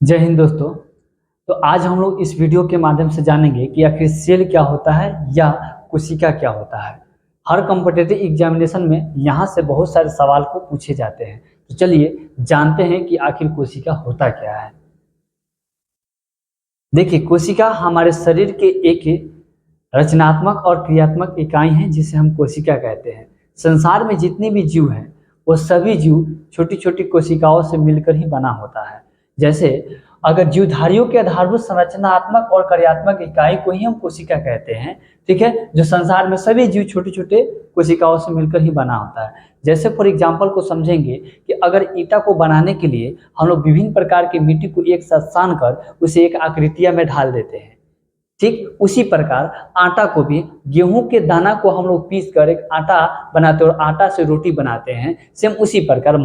जय हिंद दोस्तों। तो आज हम लोग इस वीडियो के माध्यम से जानेंगे कि आखिर सेल क्या होता है या कोशिका क्या होता है। हर कॉम्पिटिटिव एग्जामिनेशन में यहाँ से बहुत सारे सवाल को पूछे जाते हैं। तो चलिए जानते हैं कि आखिर कोशिका होता क्या है। देखिए, कोशिका हमारे शरीर के एक रचनात्मक और क्रियात्मक इकाई है जिसे हम कोशिका कहते हैं। संसार में जितने भी जीव हैं वो सभी जीव छोटी छोटी कोशिकाओं से मिलकर ही बना होता है। जैसे अगर जीवधारियों के आधारभूत संरचनात्मक और कार्यात्मक इकाई को ही हम कोशिका कहते हैं, ठीक है, जो संसार में सभी जीव छोटे छोटे कोशिकाओं से मिलकर ही बना होता है। जैसे फॉर एग्जाम्पल को समझेंगे कि अगर ईटा को बनाने के लिए हम लोग विभिन्न प्रकार की मिट्टी को एक साथ सान कर उसे एक आकृतियां में ढाल देते हैं, ठीक उसी प्रकार आटा को भी गेहूं के दाना को हम लोग पीस कर एक आटा बनाते हैं और आटा से रोटी बनाते हैं। सेम उसी प्रकार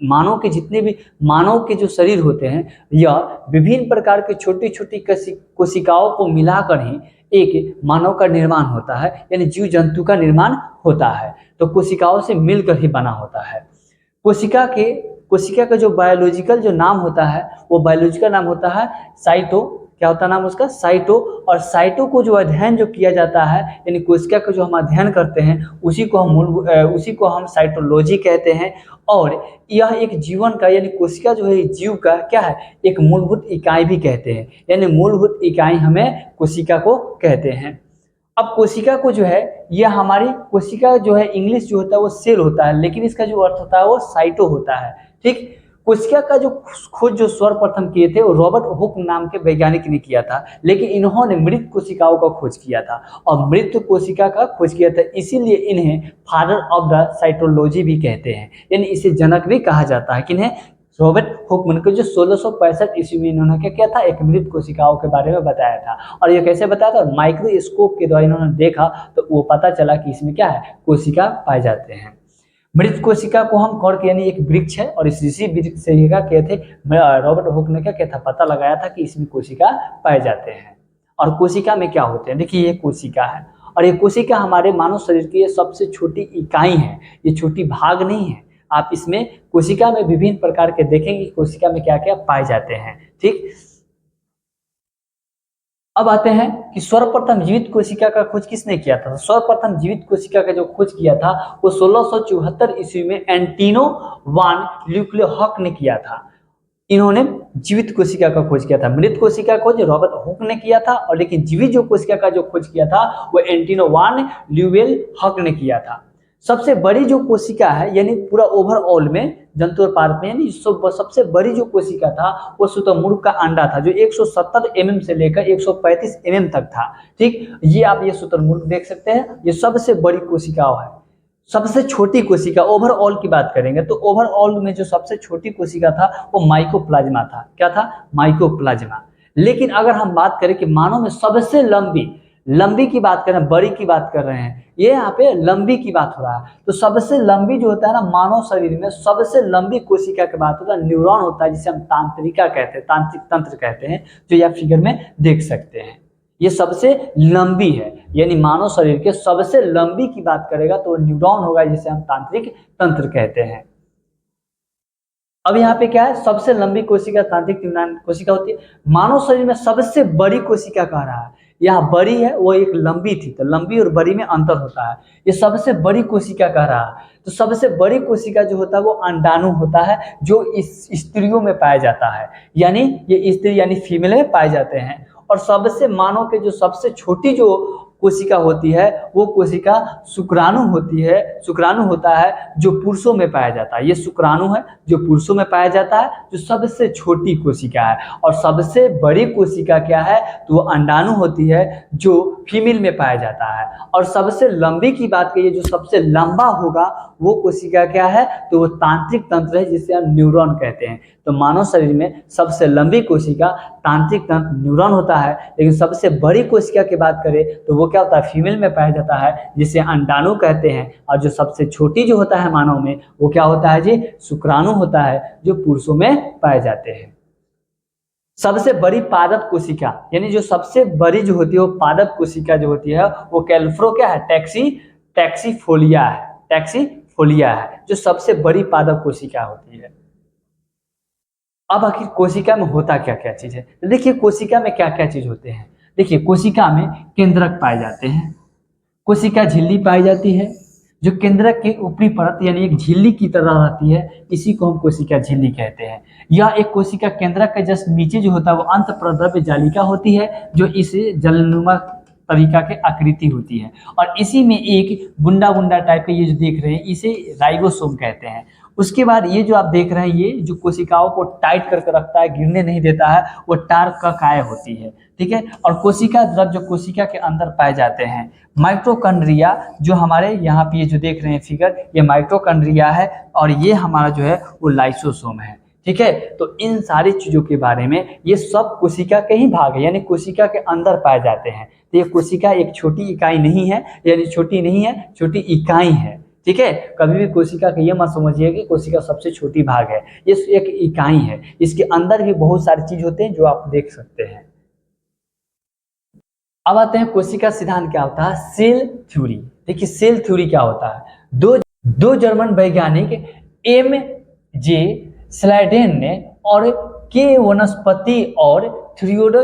मानव के जितने भी मानव के जो शरीर होते हैं यह विभिन्न प्रकार के छोटी छोटी कोशिकाओं को मिलाकर ही एक मानव का निर्माण होता है, यानी जीव जंतु का निर्माण होता है। तो कोशिकाओं से मिलकर ही बना होता है। कोशिका का जो बायोलॉजिकल जो नाम होता है वो बायोलॉजिकल नाम होता है साइटो। क्या होता है नाम उसका? साइटो। और साइटो को जो अध्ययन जो किया जाता है, यानी कोशिका का जो हम अध्ययन करते हैं उसी को हम साइटोलॉजी कहते हैं। और यह एक जीवन का यानी कोशिका जो है जीव का क्या है, एक मूलभूत इकाई भी कहते हैं, यानी मूलभूत इकाई हमें कोशिका को कहते हैं। अब कोशिका को जो है यह हमारी कोशिका जो है इंग्लिश जो होता है वो सेल होता है, लेकिन इसका जो अर्थ होता है वो साइटो होता है, ठीक। कोशिका का जो खोज जो सर्वप्रथम किए थे वो रॉबर्ट हुक नाम के वैज्ञानिक ने किया था, लेकिन इन्होंने मृत कोशिकाओं का खोज किया था और मृत कोशिका का खोज किया था, इसीलिए इन्हें फादर ऑफ द साइटोलॉजी भी कहते हैं, यानी इसे जनक भी कहा जाता है। किन्हें? रॉबर्ट हुकमैन को, जो 1665 ईस्वी में इन्होंने क्या किया था, एक मृत कोशिकाओं के बारे में बताया था। और ये कैसे बताया था? माइक्रोस्कोप के द्वारा इन्होंने देखा तो वो पता चला कि इसमें क्या है, कोशिका पाए जाते हैं। मृत कोशिका को हम कौर के यानी एक वृक्ष है और इसी वृक्ष से क्या किए थे रॉबर्ट हुक ने क्या किया था, पता लगाया था कि इसमें कोशिका पाए जाते हैं। और कोशिका में क्या होते हैं? देखिए, ये कोशिका है और ये कोशिका हमारे मानव शरीर की ये सबसे छोटी इकाई है, ये छोटी भाग नहीं है। आप इसमें कोशिका में विभिन्न प्रकार के देखेंगे कोशिका में क्या क्या पाए जाते हैं, ठीक। अब आते हैं कि सर्वप्रथम जीवित कोशिका का खोज किसने किया था। सर्वप्रथम जीवित कोशिका का जो खोज किया था वो 1674 ईस्वी में एंटिनो वान ल्यूक्लियोहक ने किया था। इन्होंने जीवित कोशिका का खोज किया था। मृत कोशिका का खोज रॉबर्ट हुक ने किया था, और लेकिन जीवित जो कोशिका का जो खोज किया था वो एंटिनो वान ल्यूवेल-हक ने किया था। सबसे बड़ी जो कोशिका है यानी पूरा ओवरऑल में जंतु और पादप में यानी सबसे बड़ी जो कोशिका था वो शुतुरमुर्ग का अंडा था, जो 170 mm से लेकर 135 mm तक था, ठीक। ये शुतुरमुर्ग देख सकते हैं, ये सबसे बड़ी कोशिका है। सबसे छोटी कोशिका ओवरऑल की बात करेंगे तो ओवरऑल में जो सबसे छोटी कोशिका था वो माइकोप्लाज्मा था। क्या था? माइकोप्लाज्मा। लेकिन अगर हम बात करें कि मानव में सबसे लंबी की बात कर रहे हैं, बड़ी की बात कर रहे हैं, ये यहाँ पे लंबी की बात हो रहा है, तो सबसे लंबी जो होता है ना मानव शरीर में सबसे लंबी कोशिका की बात होता है न्यूरॉन होता है, जिसे हम तांत्रिका कहते हैं, तांत्रिक तंत्र कहते हैं, जो आप फिगर में देख सकते हैं। ये सबसे लंबी है, यानी मानव शरीर के सबसे लंबी की बात करेगा तो न्यूरॉन होगा, जिसे हम तांत्रिक तंत्र कहते हैं। अब यहाँ पे क्या है, सबसे लंबी कोशिका तांत्रिक कोशिका होती है। मानव शरीर में सबसे बड़ी कोशिका कह रहा है, यहाँ बड़ी है वो एक लंबी थी, तो लंबी और बड़ी में अंतर होता है। ये सबसे बड़ी कोशिका कह रहा है, तो सबसे बड़ी कोशिका जो होता है वो अंडाणु होता है, जो इस स्त्रियों में पाया जाता है, यानी ये स्त्री यानी फीमेल में पाए जाते हैं। और सबसे मानव के जो सबसे छोटी जो कोशिका होती है वो कोशिका शुक्राणु होती है, शुक्राणु होता है जो पुरुषों में पाया जाता है। ये शुक्राणु है जो पुरुषों में पाया जाता है, जो सबसे छोटी कोशिका है। और सबसे बड़ी कोशिका क्या है, तो वो अंडाणु होती है जो फीमेल में पाया जाता है। और सबसे लंबी की बात करिए, जो सबसे लंबा होगा वो कोशिका क्या है, तो वो तांत्रिक तंत्र है, जिसे हम न्यूरॉन कहते हैं। तो मानव शरीर में सबसे लंबी कोशिका तांत्रिक तंत्र न्यूरॉन होता है, लेकिन सबसे बड़ी कोशिका की बात करें तो वो क्या होता है, फीमेल में पाया जाता है, जिसे अंडाणु कहते हैं। और जो सबसे छोटी जो होता है मानव में वो क्या होता है जी, शुक्राणु होता है, जो पुरुषों में पाए जाते हैं। सबसे बड़ी पादप कोशिका यानी जो सबसे बड़ी जो होती है वो पादप कोशिका जो होती है वो कैल्फ्रो क्या है, टैक्सीफोलिया है, टैक्सीफोलिया है, जो सबसे बड़ी पादप कोशिका होती है। अब आखिर कोशिका में होता क्या क्या चीज है, तो देखिए कोशिका में क्या क्या चीज होते हैं। देखिए कोशिका में केंद्रक पाए जाते हैं, कोशिका झिल्ली पाई जाती है, जो केंद्रक के ऊपरी परत यानी एक झिल्ली की तरह रहती है, इसी को हम कोशिका झिल्ली कहते हैं। यह एक कोशिका केंद्रक के जस्ट नीचे जो होता है वो अंत प्रद्रव्य जालिका होती है, जो इस जलनुमा तरीका के आकृति होती है, और इसी में एक बुंदा बुंदा टाइप का ये जो देख रहे हैं इसे राइबोसोम कहते हैं। उसके बाद ये जो आप देख रहे हैं ये जो कोशिकाओं को टाइट करके रखता है, गिरने नहीं देता है, वो टार्ककाय होती है, ठीक है। और कोशिका द्रव जो कोशिका के अंदर पाए जाते हैं, माइटोकॉन्ड्रिया जो हमारे यहाँ पे ये जो देख रहे हैं फिगर, ये माइटोकॉन्ड्रिया है, और ये हमारा जो है वो लाइसोसोम है, ठीक है। तो इन सारी चीजों के बारे में, ये सब कोशिका के ही भाग है, यानी कोशिका के अंदर पाए जाते हैं। तो ये कोशिका एक छोटी इकाई नहीं है, यानी छोटी नहीं है, छोटी इकाई है, ठीक है। कभी भी कोशिका का ये मत समझिए कि कोशिका सबसे छोटी भाग है, ये एक इकाई है, इसके अंदर भी बहुत सारी चीज होते हैं जो आप देख सकते हैं। अब आते हैं कोशिका सिद्धांत क्या होता है, सेल थ्योरी। देखिए सेल थ्योरी क्या होता है, दो जर्मन वैज्ञानिक एम जे स्लाइडेन ने और के वनस्पति और थियोडो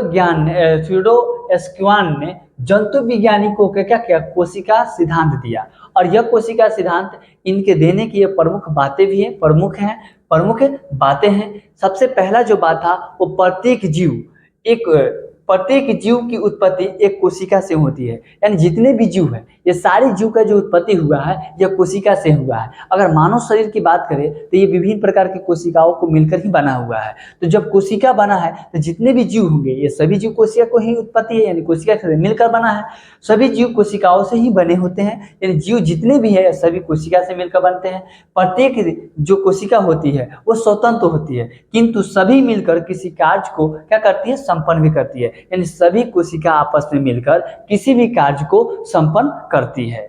ने जंतु वैज्ञानिकों को क्या किया, कोशिका सिद्धांत दिया। और यह कोशिका सिद्धांत इनके देने की ये प्रमुख बातें भी हैं, प्रमुख बातें हैं। सबसे पहला जो बात था वो प्रत्येक जीव की उत्पत्ति एक कोशिका से होती है, यानी जितने भी जीव हैं, ये सारे जीव का जो उत्पत्ति हुआ है यह कोशिका से हुआ है। अगर मानव शरीर की बात करें तो ये विभिन्न प्रकार की कोशिकाओं को मिलकर ही बना हुआ है। तो जब कोशिका बना है तो जितने भी जीव होंगे ये सभी जीव कोशिका को ही उत्पत्ति है, यानी कोशिका से मिलकर बना है। सभी जीव कोशिकाओं से ही बने होते हैं, यानी जीव जितने भी है सभी कोशिका से मिलकर बनते हैं। प्रत्येक जो कोशिका होती है वो स्वतंत्र होती है, किंतु सभी मिलकर किसी कार्य को क्या करती है, संपन्न भी करती है, यानी सभी कोशिका आपस में मिलकर किसी भी कार्य को संपन्न करती है।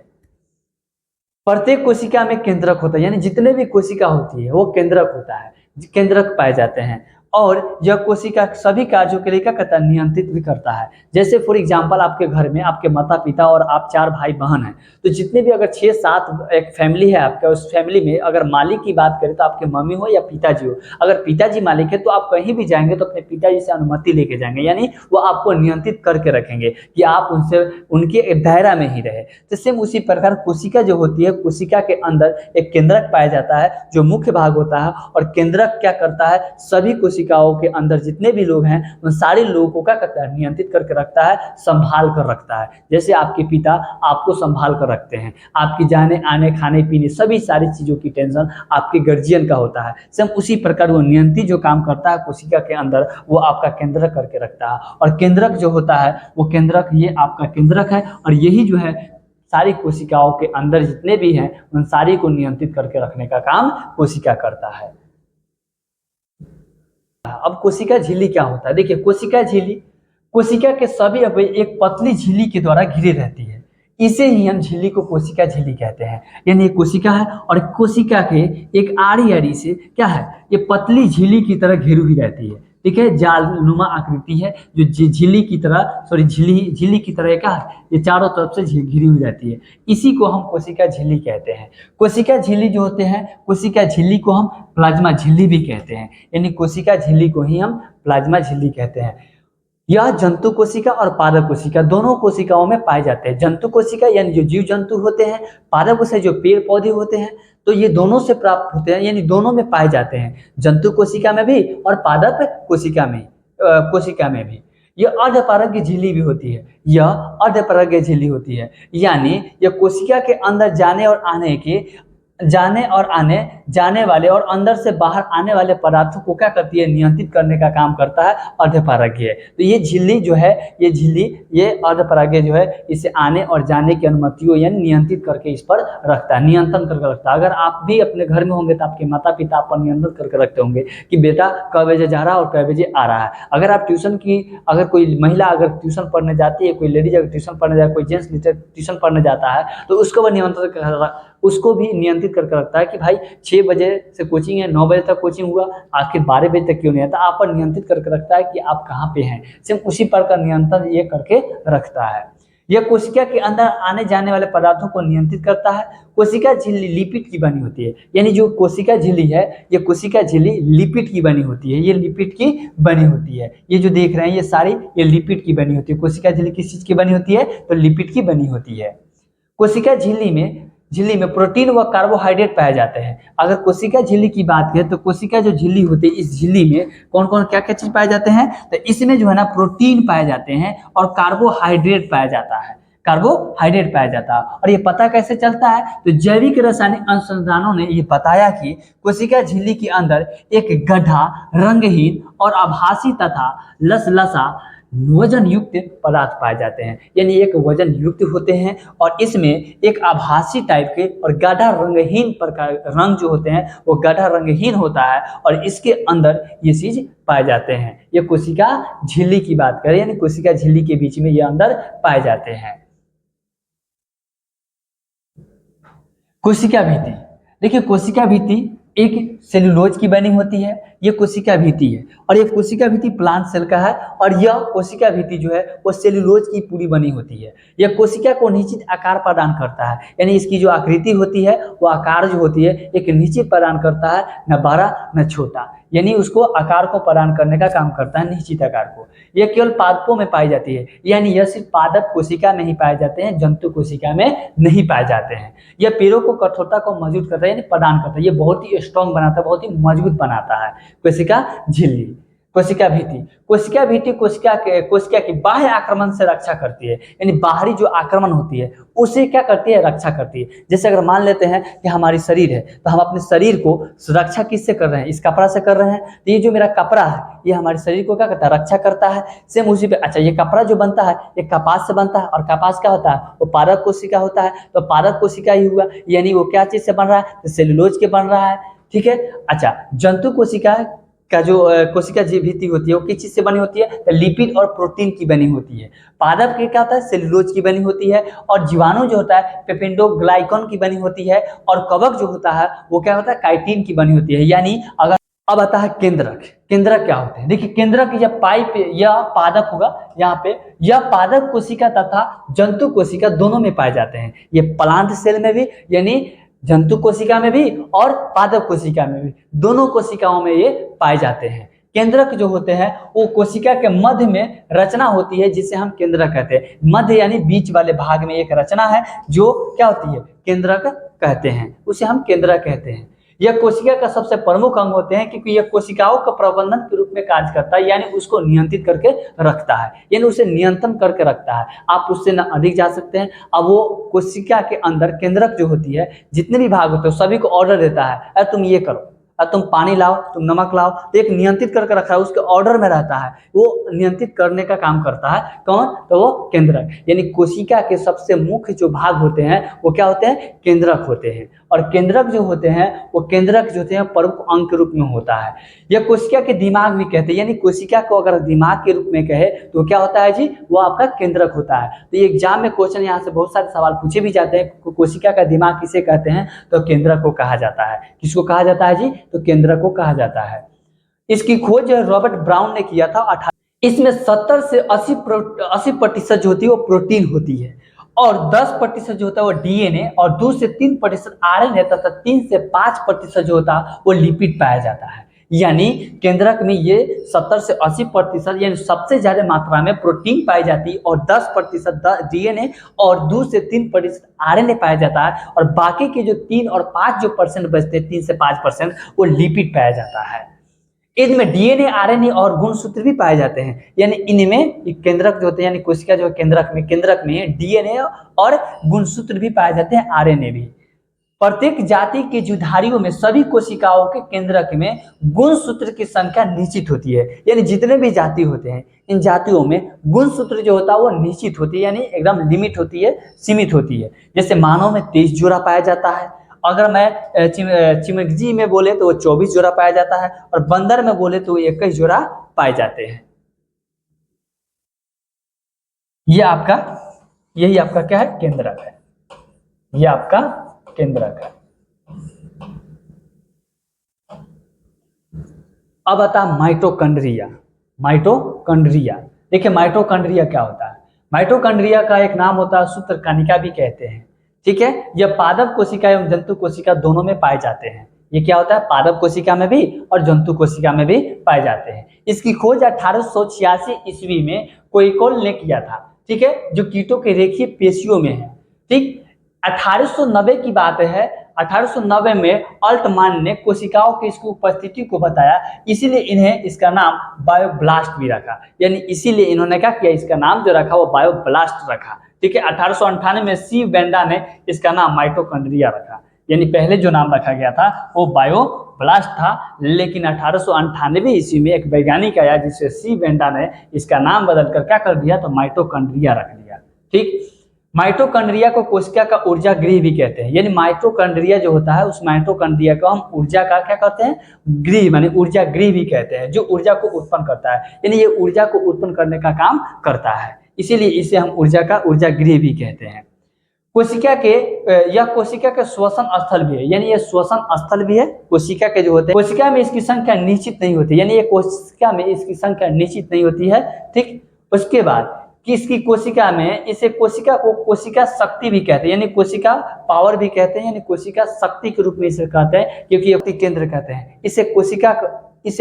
प्रत्येक कोशिका में केंद्रक होता है, यानी जितने भी कोशिका होती है वो केंद्रक होता है, केंद्रक पाए जाते हैं। और यह कोशिका सभी कार्यों के लिए क्या करता है, नियंत्रित भी करता है। जैसे फॉर एग्जांपल आपके घर में आपके माता पिता और आप 4 भाई बहन हैं, तो जितने भी अगर 6-7 एक फैमिली है आपका, उस फैमिली में अगर मालिक की बात करें तो आपके मम्मी हो या पिताजी हो। अगर पिताजी मालिक है तो आप कहीं भी जाएंगे तो अपने पिताजी से अनुमति लेके जाएंगे, यानी वो आपको नियंत्रित करके रखेंगे कि आप उनसे उनके दायरा में ही रहे। तो सेम उसी प्रकार कोशिका जो होती है, कोशिका के अंदर एक केंद्रक पाया जाता है जो मुख्य भाग होता है, और केंद्रक क्या करता है, सभी कोशिकाओं के अंदर जितने भी लोग हैं उन सारे लोगों को क्या करता है, नियंत्रित करके रखता है, संभाल कर रखता है। जैसे आपके पिता आपको संभाल कर रखते हैं, आपकी जाने आने खाने पीने सभी सारी चीजों की टेंशन आपके गार्जियन का होता है, सेम उसी प्रकार वो नियंत्रित जो काम करता है कोशिका के अंदर वो आपका केंद्रक करके रखता है। और केंद्रक जो होता है वो केंद्रक, ये आपका केंद्रक है, और यही जो है सारी कोशिकाओं के अंदर जितने भी हैं उन सारी को नियंत्रित करके रखने का काम कोशिका करता है। अब कोशिका झिल्ली क्या होता है, देखिए कोशिका झिल्ली, कोशिका के सभी अवयव एक पतली झिल्ली के द्वारा घिरे रहती है, इसे ही हम झिल्ली को कोशिका झिल्ली कहते हैं। यानी एक कोशिका है और कोशिका के एक आड़ी से क्या है, ये पतली झिल्ली की तरह घिरी हुई रहती है, ठीक है। जालनुमा आकृति है जो झिल्ली की तरह, झिल्ली की तरह क्या है, ये चारों तरफ से घिरी हुई रहती है, इसी को हम कोशिका झिल्ली कहते हैं। कोशिका झिल्ली जो होते हैं, कोशिका झिल्ली को हम प्लाज्मा झिल्ली भी कहते हैं, यानी कोशिका झिल्ली को ही हम प्लाज्मा झिल्ली कहते हैं। यह जंतु कोशिका और पादप कोशिका दोनों कोशिकाओं में पाए जाते हैं। जंतु कोशिका यानी जो जीव जंतु होते हैं, पादप कोशिका जो पेड़ पौधे होते हैं, तो ये दोनों से प्राप्त होते हैं, यानी दोनों में पाए जाते हैं, जंतु कोशिका में भी और पादप कोशिका में भी। यह अर्धपरागीय झिल्ली भी होती है, यह अर्धपरागीय झिल्ली होती है, यानी यह कोशिका के अंदर जाने वाले और अंदर से बाहर आने वाले पदार्थों को क्या करती है, नियंत्रित करने का काम करता है अर्धपरागीय। तो ये झिल्ली जो है, ये अर्धपरागीय जो है, इसे आने और जाने की अनुमति हो, यानी नियंत्रित करके इस पर रखता है, नियंत्रण करके रखता है। अगर आप भी अपने घर में होंगे तो आपके माता पिता आप पर नियंत्रण करके रखते होंगे कि बेटा क बजे जा रहा है और क बजे आ रहा है। अगर कोई महिला अगर ट्यूशन पढ़ने जाती है, कोई लेडीज अगर ट्यूशन पढ़ने जाए, कोई जेंट्स ट्यूशन पढ़ने जाता है, तो उसको भी नियंत्रित करके रखता है कि भाई 6 बजे से कोचिंग है, 9 बजे तक कोचिंग हुआ, आखिर 12 बजे तक क्यों नहीं आता, आप पर नियंत्रित करके रखता है कि आप कहाँ पे हैं। सिर्फ उसी पर का नियंत्रण ये करके रखता है। यह कोशिका के अंदर आने जाने वाले पदार्थों को नियंत्रित करता है। कोशिका झिल्ली लिपिड की बनी होती है, यानी जो कोशिका झिल्ली है, ये कोशिका झिल्ली लिपिड की बनी होती है, ये लिपिड की बनी होती है। ये जो देख रहे हैं ये सारी ये लिपिड की बनी होती है। कोशिका झिल्ली किस चीज की बनी होती है? तो लिपिड की बनी होती है। कोशिका झिल्ली में प्रोटीन व कार्बोहाइड्रेट पाए जाते हैं। अगर कोशिका झिल्ली की बात करें तो कोशिका जो झिल्ली होती है, इस झिल्ली में कौन कौन क्या क्या चीज पाए जाते हैं? तो इसमें जो है ना प्रोटीन पाए जाते हैं और कार्बोहाइड्रेट पाया जाता है, कार्बोहाइड्रेट पाया जाता है। और ये पता कैसे चलता है? तो जैविक रासायनिक अनुसंधानों ने ये बताया कि कोशिका झिल्ली के अंदर एक गड्ढा रंगहीन और आभासी तथा लसलसा वजन युक्त पदार्थ पाए जाते हैं, यानी एक वजन युक्त होते हैं और इसमें एक आभासी टाइप के और गाढ़ा रंगहीन प्रकार रंग जो होते हैं वो गाढ़ा रंगहीन होता है और इसके अंदर ये चीज पाए जाते हैं। ये कोशिका झिल्ली की बात करें, यानी कोशिका झिल्ली के बीच में ये अंदर पाए जाते हैं। कोशिका भित्ति, देखिए कोशिका भित्ति एक सेलुलोज की बनी होती है, ये कोशिका भित्ति है और ये कोशिका भित्ति प्लांट सेल का है और यह कोशिका भित्ति जो है वो सेलुलोज की पूरी बनी होती है। यह कोशिका को निश्चित आकार प्रदान करता है, यानी इसकी जो आकृति होती है वो आकार जो होती है एक निश्चित प्रदान करता है, न बड़ा न छोटा, यानी उसको आकार को प्रदान करने का काम करता है, निश्चित आकार को। यह केवल पादपों में पाई जाती है, यानी यह सिर्फ पादप कोशिका में ही पाए जाते हैं, जंतु कोशिका में नहीं पाए जाते हैं। यह पेड़ों को कठोरता को मजबूत करता है, यानी प्रदान करता है, ये बहुत ही स्ट्रॉन्ग बनाता है, बहुत ही मजबूत बनाता है कोशिका झिल्ली। कोशिका भित्ति, कोशिका भित्ति कोशिका की बाह्य आक्रमण से रक्षा करती है, यानी बाहरी जो आक्रमण होती है उसे क्या करती है? रक्षा करती है। जैसे अगर मान लेते हैं कि हमारी शरीर है तो हम अपने शरीर को सुरक्षा किससे कर रहे हैं? इस कपड़ा से कर रहे हैं। तो ये जो मेरा कपड़ा है ये हमारे शरीर को क्या करता है? रक्षा करता है। सेम उसी पे अच्छा, ये कपड़ा जो बनता है ये कपास से बनता है और कपास क्या होता है? वो पादप कोशिका होता है, तो पादप कोशिका ही हुआ, यानी वो क्या चीज से बन रहा है? तो सेलुलोज के बन रहा है, ठीक है। अच्छा, जंतु कोशिका का जो कोशिका भित्ति होती है वो किस चीज से बनी होती है? तो लिपिड और प्रोटीन की बनी होती है। पादप के क्या होता है? सेलुलोज की बनी होती है और जीवाणु जो होता है पेप्टिडोग्लाइकन की बनी होती है और कवक जो होता है वो क्या होता है? काइटिन की बनी होती है। यानी अगर अब आता है केंद्रक। केंद्रक क्या होते हैं? देखिए केंद्रक या पाइप या पादप होगा, यहाँ पे यह पादप कोशिका तथा जंतु कोशिका दोनों में पाए जाते हैं। ये प्लांट सेल में भी, यानी जंतु कोशिका में भी और पादप कोशिका में भी, दोनों कोशिकाओं में ये पाए जाते हैं। केंद्रक जो होते हैं वो कोशिका के मध्य में रचना होती है जिसे हम केंद्रक कहते हैं। मध्य यानी बीच वाले भाग में एक रचना है जो क्या होती है? केंद्रक कहते हैं, उसे हम केंद्रक कहते हैं। यह कोशिका का सबसे प्रमुख अंग होते हैं क्योंकि यह कोशिकाओं का प्रबंधन के रूप में कार्य करता है, यानी उसको नियंत्रित करके रखता है, यानी उसे नियंत्रण करके रखता है। आप उससे न अधिक जा सकते हैं। अब वो कोशिका के अंदर केंद्रक जो होती है, जितने भी भाग होते हैं सभी को ऑर्डर देता है, अरे तुम ये करो, तुम पानी लाओ, तुम नमक लाओ, तो एक नियंत्रित करके रखा है, उसके ऑर्डर में रहता है, वो नियंत्रित करने का काम करता है। कौन? तो वो केंद्रक, यानी कोशिका के सबसे मुख्य जो भाग होते हैं वो क्या होते हैं? केंद्रक होते हैं। और केंद्रक जो होते हैं वो केंद्रक जो होते हैं प्रमुख अंग के रूप में होता है। यह कोशिका के दिमाग भी कहते हैं, यानी कोशिका को अगर दिमाग के रूप में कहे तो क्या होता है जी? वो आपका केंद्रक होता है। तो ये एग्जाम में क्वेश्चन यहाँ से बहुत सारे सवाल पूछे भी जाते हैं, कोशिका का दिमाग किसे कहते हैं? तो केंद्रक को कहा जाता है। किसको कहा जाता है जी? तो केंद्रक को कहा जाता है। इसकी खोज रॉबर्ट ब्राउन ने किया था। इसमें 70 से 80% जो होती है वो प्रोटीन होती है और 10% जो होता है वो डीएनए और 2 से 3% आरएनए तथा 3 से 5% जो होता है वो लिपिड पाया जाता है। यानी केंद्रक में ये 70 से 80% यानी सबसे ज्यादा मात्रा में प्रोटीन पाई जाती है और 10% डीएनए और 2 से 3% आरएनए पाया जाता है और बाकी के जो 3 और 5 जो परसेंट बचते हैं, 3 से 5%, वो लिपिड पाया जाता है। इनमें डीएनए, आरएनए और गुणसूत्र भी पाए जाते हैं, यानी इनमें केंद्रक जो होते हैं, यानी कोशिका जो केंद्रक में डीएनए और गुणसूत्र भी पाए जाते हैं, आरएनए भी। प्रत्येक जाति के जुधारियों में सभी कोशिकाओं के केंद्रक में गुणसूत्र की संख्या निश्चित होती है, यानी जितने भी जाति होते हैं इन जातियों में गुणसूत्र जो होता है वो निश्चित होती है, यानी एकदम लिमिट होती है, सीमित होती है। जैसे मानव में 23 जोड़ा पाया जाता है, अगर मैं चिमगजी में बोले तो वो 24 जोड़ा पाया जाता है और बंदर में बोले तो 21 जोड़ा पाए जाते हैं। यही आपका क्या है? केंद्रक है। ये आपका केंद्रक है। अब आता है माइटोकॉन्ड्रिया। माइटोकॉन्ड्रिया, देखिए माइटोकॉन्ड्रिया क्या होता है? माइटोकॉन्ड्रिया का एक नाम होता है सूत्रकणिका भी कहते हैं। ठीक है, यह पादप कोशिका एवं जंतु कोशिका दोनों में पाए जाते हैं। ये क्या होता है, पादप कोशिका में भी और जंतु कोशिका में भी पाए जाते हैं। इसकी खोज 1886 ईस्वी में कोइकोल ने किया था। ठीक है, जो कीटों के रेखीय पेशियों में है। ठीक, 1890 की बात है। 1890 में अल्टमान ने कोशिकाओं की इसकी उपस्थिति को बताया, इसीलिए इन्हें इसका नाम बायोब्लास्ट भी रखा। यानी इसीलिए इन्होंने क्या किया, इसका नाम जो रखा वो बायोब्लास्ट रखा। ठीक है, 1898 में सी वेंडा ने इसका नाम माइटोकॉन्ड्रिया रखा। यानी पहले जो नाम रखा गया था वो बायोब्लास्ट था, लेकिन 1898 ईस्वी में एक वैज्ञानिक आया जिससे सी वेंडा ने इसका नाम बदलकर क्या कर दिया, तो माइटोकॉन्ड्रिया रख दिया। ठीक, माइटोकॉन्ड्रिया को कोशिका का ऊर्जा गृह भी कहते हैं। यानी माइटोकॉन्ड्रिया जो होता है उस माइटोकॉन्ड्रिया को हम ऊर्जा का क्या कहते हैं, गृह, माने ऊर्जा गृह भी कहते हैं, जो ऊर्जा को उत्पन्न करता है। यानी ये ऊर्जा को उत्पन्न करने का काम करता है, इसीलिए इसे हम ऊर्जा का ऊर्जा गृह भी कहते हैं। कोशिका के यह कोशिका के श्वसन स्थल भी है। यानी ये श्वसन स्थल भी है कोशिका के जो होते हैं। कोशिका में इसकी संख्या निश्चित नहीं होती, यानी ये कोशिका में इसकी संख्या निश्चित नहीं होती है। ठीक, उसके बाद कि इसकी कोशिका में, इसे कोशिका को कोशिका शक्ति भी कहते हैं, यानी कोशिका पावर भी कहते हैं, यानी कोशिका शक्ति के रूप में इसे कहते हैं, क्योंकि शक्ति केंद्र कहते हैं इसे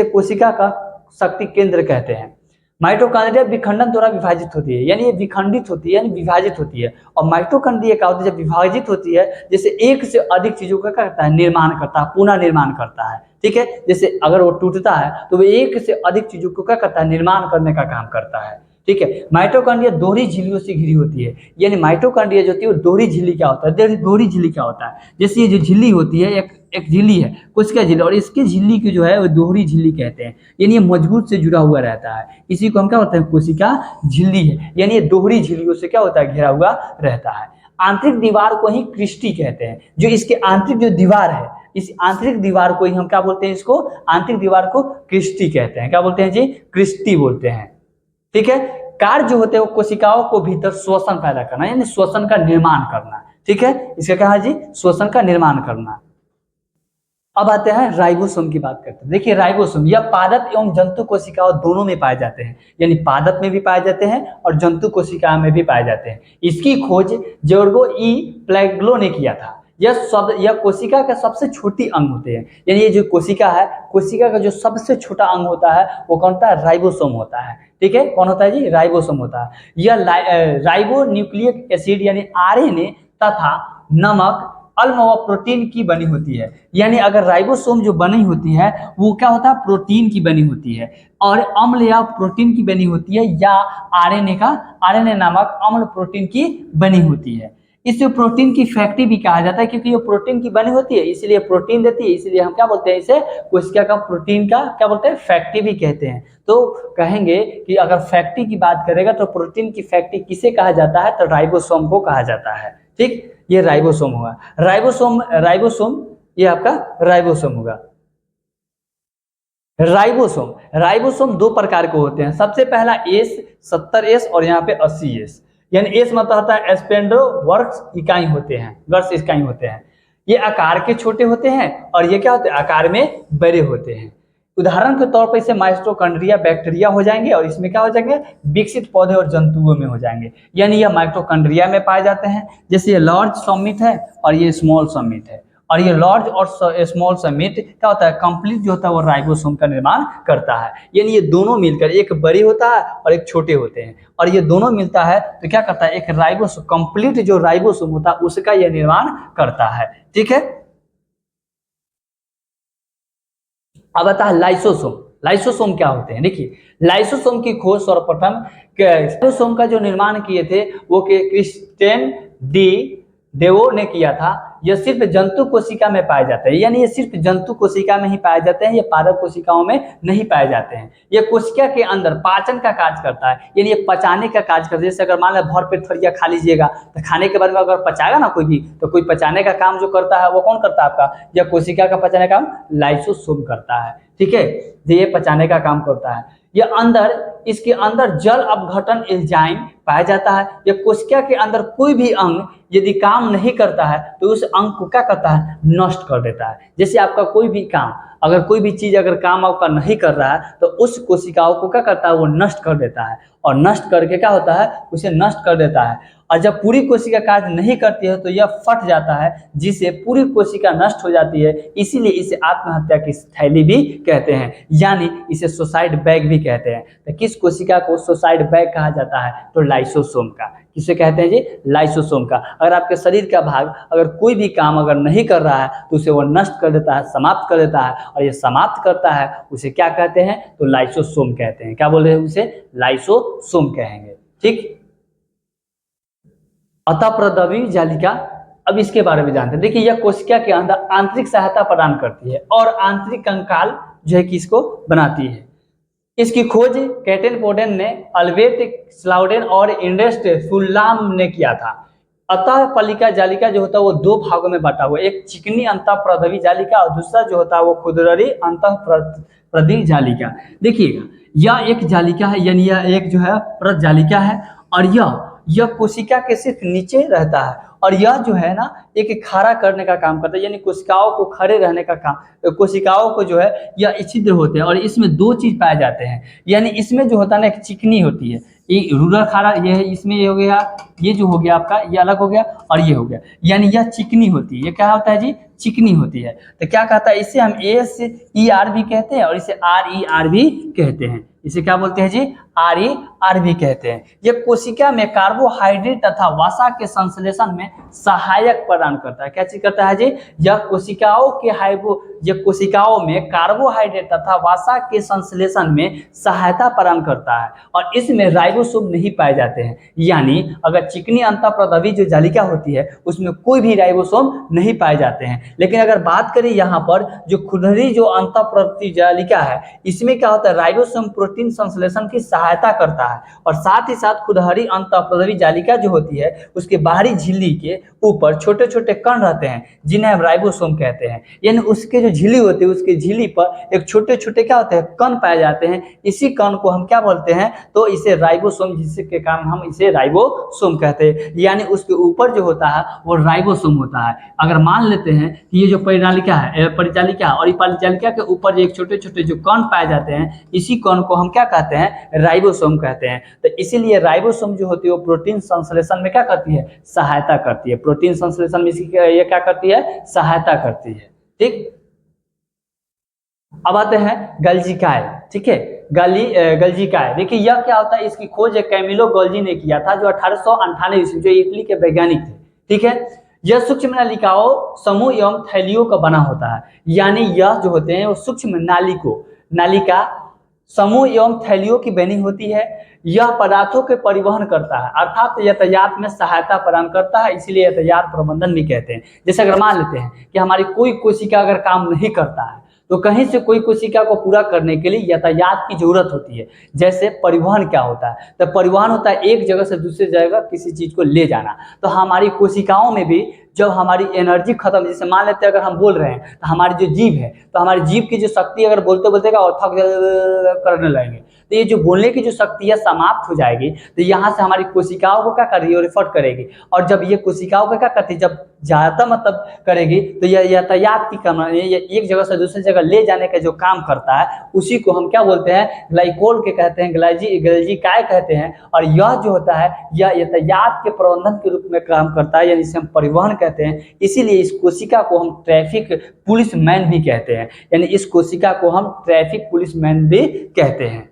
कोशिका का शक्ति केंद्र कहते हैं। माइटोकॉन्ड्रिया विखंडन द्वारा विभाजित होती है, यानी ये विखंडित होती है, यानी विभाजित होती है। और माइटोकॉन्ड्रिया क्या होता है, जब विभाजित होती है, जैसे एक से अधिक चीजों का क्या करता है, निर्माण करता है, पुनः निर्माण करता है। ठीक है, जैसे अगर वो टूटता है तो वो एक से अधिक चीजों को क्या करता है, निर्माण करने का काम करता है। ठीक है, माइटोकॉन्ड्रिया दोहरी झिल्लियों से घिरी होती है। यानी माइटोकॉन्ड्रिया जो होती है वो दोहरी झिल्ली क्या होता है, दोहरी झिल्ली क्या होता है, जैसे ये जो झिल्ली होती है, एक झिल्ली है कोशिका झिल्ली, और इसकी झिल्ली की जो है वो दोहरी झिल्ली कहते हैं। यानी ये मजबूत से जुड़ा हुआ रहता है, इसी को हम क्या होता है, कोशिका झिल्ली है। यानी ये दोहरी झिल्लियों से क्या होता है, घिरा हुआ रहता है। आंतरिक दीवार को ही क्रिस्टी कहते हैं। जो इसके आंतरिक जो दीवार है, इस आंतरिक दीवार को ही हम क्या बोलते हैं, इसको आंतरिक दीवार को क्रिस्टी कहते हैं। क्या बोलते हैं जी, क्रिस्टी बोलते हैं। ठीक है, कार्य जो होते हैं वो कोशिकाओं को भीतर श्वसन पैदा करना, यानी श्वसन का निर्माण करना। ठीक है, इसका क्या है जी, श्वसन का निर्माण करना। अब आते हैं राइबोसोम की बात करते हैं। देखिए राइबोसोम यह पादप एवं जंतु कोशिकाओं दोनों में पाए जाते हैं, यानी पादप में भी पाए जाते हैं और जंतु कोशिका में भी पाए जाते हैं। इसकी खोज जोर्गो ई प्लैग्लो ने किया था। यह कोशिका का सबसे छोटी अंग होते हैं। यानी ये जो कोशिका है, कोशिका का जो सबसे छोटा अंग होता है वो कौन होता है, राइबोसोम होता है। ठीक है, कौन होता है जी, राइबोसोम होता है। यह राइबो न्यूक्लिक एसिड यानी आरएनए तथा नमक, अम्ल व प्रोटीन की बनी होती है। यानी अगर राइबोसोम जो बनी होती है वो क्या होता है, प्रोटीन की बनी होती है, और अम्ल या प्रोटीन की बनी होती है, या आरएनए नामक अम्ल प्रोटीन की बनी होती है। इसे प्रोटीन की फैक्ट्री भी कहा जाता है, क्योंकि ये प्रोटीन की बनी होती है इसलिए प्रोटीन देती है, इसलिए हम क्या बोलते हैं, इसे कोशिका का प्रोटीन का क्या बोलते हैं, फैक्ट्री भी कहते हैं। तो कहेंगे कि अगर फैक्ट्री की बात करेगा तो प्रोटीन की फैक्ट्री किसे कहा जाता है, तो राइबोसोम को कहा जाता है। ठीक, ये राइबोसोम होगा। राइबोसोम ये आपका राइबोसोम होगा। राइबोसोम दो प्रकार के होते हैं। सबसे पहला एस 70S और यहाँ पे 80S, यानी एस मतलब होता है स्पेंडोवर्क्स इकाई होते हैं, वर्ष इकाई होते हैं। ये आकार के छोटे होते हैं और ये क्या होते हैं, आकार में बड़े होते हैं। उदाहरण के तौर पर इसे माइटोकॉन्ड्रिया बैक्टीरिया हो जाएंगे, और इसमें क्या हो जाएंगे, विकसित पौधे और जंतुओं में हो जाएंगे। यानी यह माइटोकॉन्ड्रिया में पाए जाते हैं। जैसे ये लार्ज समिट है और ये स्मॉल समिट है, और ये लार्ज और स्मॉल समिट क्या होता है, कंप्लीट जो होता है वो राइबोसोम का निर्माण करता है। यानी ये दोनों मिलकर, एक बड़ी होता है और एक छोटे होते हैं, और ये दोनों मिलता है तो क्या करता है, एक राइबोसोम, कंप्लीट जो राइबोसोम होता है उसका यह निर्माण करता है। ठीक है, अब आता है लाइसोसोम। लाइसोसोम क्या होते हैं, देखिए लाइसोसोम की खोज सर्वप्रथम लाइसोसोम का जो निर्माण किए थे वो क्रिस्टियन डी डेवो ने किया था। यह सिर्फ जंतु कोशिका में पाए जाते हैं, यानी ये सिर्फ जंतु कोशिका में ही पाए जाते हैं, ये पादप कोशिकाओं में नहीं पाए जाते हैं। ये कोशिका के अंदर पाचन का कार्य करता है, यानी ये पचाने का कार्य करता है। जैसे अगर मान लो भर पेट थरिया खा लीजिएगा तो खाने के बाद में अगर पचाएगा ना कोई भी, तो कोई पचाने का काम जो करता है वो कौन करता है आपका, यह कोशिका का पचाने का काम लाइसोसोम करता है। ठीक है, ये पचाने का काम करता है। यह अंदर इसके अंदर जल अपघटन एंजाइम पाया जाता है। या कोशिका के अंदर कोई भी अंग यदि काम नहीं करता है तो उस अंग को क्या करता है, नष्ट कर देता है। जैसे आपका कोई भी काम, अगर कोई भी चीज अगर काम आपका नहीं कर रहा है तो उस कोशिकाओं को क्या करता है, वो नष्ट कर देता है। और नष्ट करके क्या होता है, उसे नष्ट कर देता है। और जब पूरी कोशिका कार्य नहीं करती है तो यह फट जाता है, जिससे पूरी कोशिका नष्ट हो जाती है। इसीलिए इसे आत्महत्या की थैली भी कहते हैं, यानी इसे सुसाइड बैग भी कहते हैं। तो किस कोशिका को सुसाइड बैग कहा जाता है, तो लाइसोसोम का। किसे कहते हैं जी, लाइसोसोम का। अगर आपके शरीर का भाग अगर कोई भी काम अगर नहीं कर रहा है तो उसे वो नष्ट कर देता है, समाप्त कर देता है। और ये समाप्त करता है उसे क्या कहते हैं, तो लाइसोसोम कहते हैं। क्या बोल रहे हैं, उसे लाइसोसोम कहेंगे। ठीक। अतःप्रद्रवी जालिका, अब इसके बारे में जानते हैं। देखिए, यह कोशिका के अंदर आंतरिक सहायता प्रदान करती है और आंतरिक कंकाल जो है कि इसको बनाती है। इसकी खोज कैटन पोडेन ने, अल्बर्ट स्लाउडेन और इंडेस्ट फुल्लाम ने किया था। अतः पलिका जालिका जो होता है वो दो भागों में बांटा हुआ है, एक चिकनी अंतःप्रद्रवी जालिका और दूसरा जो होता है वो खुरदरी अंतःप्रद्रवी जालिका। देखिएगा, यह एक जालिका है, यानी यह एक जो है प्रद जालिका है। और यह कोशिका के सिर्फ नीचे रहता है। और यह जो है ना एक खड़ा करने का काम करता है, यानी कोशिकाओं को खड़े रहने का काम। कोशिकाओं को जो है यह छिद्र होते हैं और इसमें दो चीज पाए जाते हैं। यानी इसमें जो होता है ना एक चिकनी होती है, ये रूरल खारा, ये है, इसमें ये हो गया, ये जो हो गया आपका ये अलग हो गया और ये हो गया, यानी यह चिकनी होती है। ये क्या होता है जी, चिकनी होती है। तो क्या कहता है, इसे हम ASER भी कहते हैं और इसे RER भी कहते हैं। इसे क्या बोलते हैं जी, RER भी कहते हैं। ये कोशिका में कार्बोहाइड्रेट तथा वसा के संश्लेषण में सहायक प्रदान करता है। क्या चीज करता है जी, यह कोशिकाओं में कार्बोहाइड्रेट तथा वसा के संश्लेषण में सहायता प्रदान करता है और इसमें राइबोसोम नहीं पाए जाते हैं। यानी अगर चिकनी अंतःप्रद्रवी जो जालिका होती है उसमें कोई भी राइबोसोम नहीं पाए जाते हैं। लेकिन अगर बात करें यहाँ पर जो खुरदरी जो अंतःप्रद्रवी जालिका है, इसमें क्या होता है, राइबोसोम प्रोटीन संश्लेषण की सहायता करता है। और साथ ही साथ खुरदरी अंतःप्रद्रवी जालिका जो होती है उसके बाहरी झिल्ली के ऊपर छोटे छोटे कण रहते हैं जिन्हें हम राइबोसोम कहते हैं। यानी उसके जो झिल्ली होती है उसके झिल्ली पर एक छोटे छोटे क्या होते हैं, कण पाए जाते हैं। इसी कण को हम क्या बोलते हैं, तो इसे राइबोसोम, जिसके कारण हम इसे राइबोसोम कहते हैं। यानी उसके ऊपर जो होता है वो राइबोसोम होता है। अगर मान लेते हैं कि ये जो परिजालिका है और परिजालिका के ऊपर एक छोटे छोटे जो कण पाए जाते हैं, इसी कण को हम क्या कहते हैं, राइबोसोम कहते हैं। तो इसीलिए राइबोसोम जो होती है वो प्रोटीन संश्लेषण में क्या करती है, सहायता करती है। प्रोटीन संश्लेषण में ये क्या करती है, सहायता करती है। ठीक। अब आते हैं गल्जिकाए। ठीक है, गल्जिकाए। देखिए यह क्या होता है, इसकी खोज कैमिलो गोल्जी ने किया था जो 1898 ईस्वी, जो इटली के वैज्ञानिक थे। ठीक है, यह सूक्ष्म नलिकाओं समूह एवं थैलियों का बना होता है। यानी यह जो होते हैं वो सूक्ष्म नालिका समूह एवं थैलियों की बनी होती है। यह पदार्थों के परिवहन करता है, अर्थात यातायात में सहायता प्रदान करता है। इसीलिए यातायात प्रबंधन भी कहते हैं। जैसे अगर मान लेते हैं कि हमारी कोई कोशिका अगर काम नहीं करता है तो कहीं से कोई कोशिका को पूरा करने के लिए यातायात की जरूरत होती है। जैसे परिवहन क्या होता है, तो परिवहन होता है एक जगह से दूसरी जगह किसी चीज को ले जाना। तो हमारी कोशिकाओं में भी जब हमारी एनर्जी खत्म, जैसे मान लेते हैं अगर हम बोल रहे हैं तो हमारी जो जीभ है, तो हमारी जीभ की जो शक्ति अगर बोलते बोलते का और थक करने लगेंगे तो ये जो बोलने की जो शक्ति है समाप्त हो जाएगी। तो यहाँ से हमारी कोशिकाओं को क्या कर रही है, रिफर करेगी। और जब ये कोशिकाओं का क्या करती है, जब ज्यादा मतलब करेगी तो यह यातायात की काम, एक जगह से दूसरी जगह ले जाने का जो काम करता है उसी को हम क्या बोलते हैं, ग्लाइकोल के कहते हैं, गल्जिकाए कहते हैं। और यह जो होता है यह यातायात के प्रबंधन के रूप में काम करता है, यानी इसे हम परिवहन कहते हैं। इसीलिए इस कोशिका को हम ट्रैफिक पुलिस मैन भी कहते हैं, यानी इस कोशिका को हम ट्रैफिक पुलिस मैन भी कहते हैं।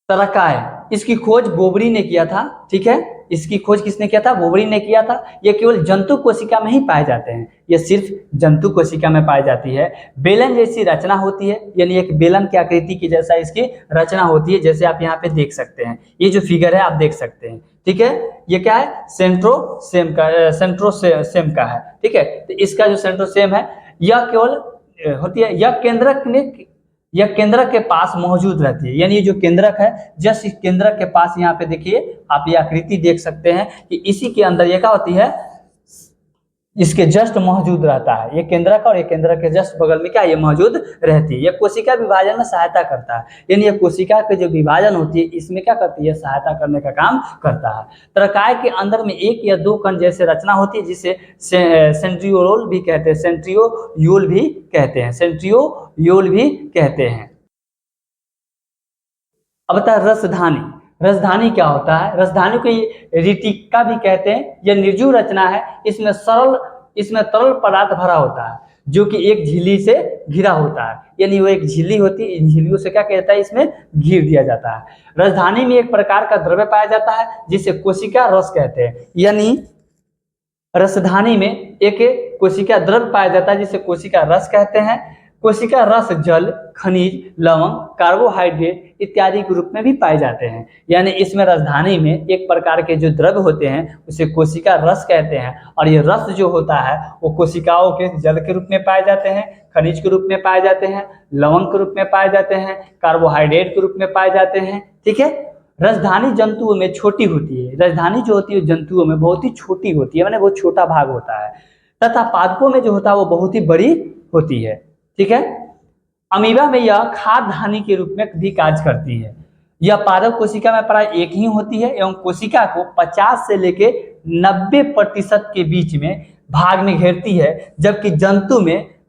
तरकाए, इसकी खोज बोबरी ने किया था। ठीक है, इसकी खोज किसने किया था, बोबरी ने किया था। यह केवल जंतु कोशिका में ही पाए जाते हैं, यह सिर्फ जंतु कोशिका में पाई जाती है। बेलन जैसी रचना होती है, यानी एक बेलन की आकृति की जैसा इसकी रचना होती है, जैसे आप यहाँ पे देख सकते हैं। ये जो फिगर है आप देख सकते हैं। ठीक है, ये क्या है, सेंट्रोसेम का है। ठीक है, तो इसका जो सेंट्रोसेम है यह केवल होती है, यह केंद्रक के पास मौजूद रहती है। यानी ये जो केंद्रक है, जस्ट इस केंद्रक के पास यहाँ पे देखिए आप ये आकृति देख सकते हैं कि इसी के अंदर ये क्या होती है, इसके जस्ट मौजूद रहता है। ये केंद्रक और ये केंद्रक के जस्ट बगल में क्या ये मौजूद रहती है। ये कोशिका विभाजन में सहायता करता है, यानी ये कोशिका के जो विभाजन होती है इसमें क्या करती है, सहायता करने का काम करता है। तरकाय के अंदर में एक या दो कण जैसे रचना होती है जिसे सेंट्रियोल भी कहते हैं, सेंट्रियोल भी कहते हैं, सेंट्रियोल भी कहते हैं। अब बता रसधानी, रसधानी क्या होता है? रसधानी को रिटिका भी कहते हैं। यह निर्जीव रचना है, इसमें तरल पदार्थ भरा होता है जो कि एक झिल्ली से घिरा होता है, यानी वो एक झिल्ली होती है, इन झिल्लियों से क्या किया जाता है, इसमें घिर दिया जाता है। रसधानी में एक प्रकार का द्रव्य पाया जाता है जिसे कोशिका रस कहते हैं, यानी रसधानी में एक कोशिका द्रव्य पाया जाता है जिसे कोशिका रस कहते हैं। कोशिका रस जल, खनिज, लवण, कार्बोहाइड्रेट इत्यादि के रूप में भी पाए जाते हैं, यानी इसमें रसधानी में एक प्रकार के जो द्रव्य होते हैं उसे कोशिका रस कहते हैं, और ये रस जो होता है वो कोशिकाओं के जल के रूप में पाए जाते हैं, खनिज के रूप में पाए जाते हैं, लवण के रूप में पाए जाते हैं, कार्बोहाइड्रेट के रूप में पाए जाते हैं। ठीक है, रसधानी जंतुओं में छोटी होती है, रसधानी जो होती है जंतुओं में बहुत ही छोटी होती है, माने बहुत छोटा भाग होता है, तथा पादपों में जो होता है वो बहुत ही बड़ी होती है। ठीक है, अमीबा में यह खाद्य धानी के रूप में भी कार्य करती है। यह पादप कोशिका में प्राय एक ही होती है एवं कोशिका को 50 से लेके 90% के बीच में भाग में घेरती है, जबकि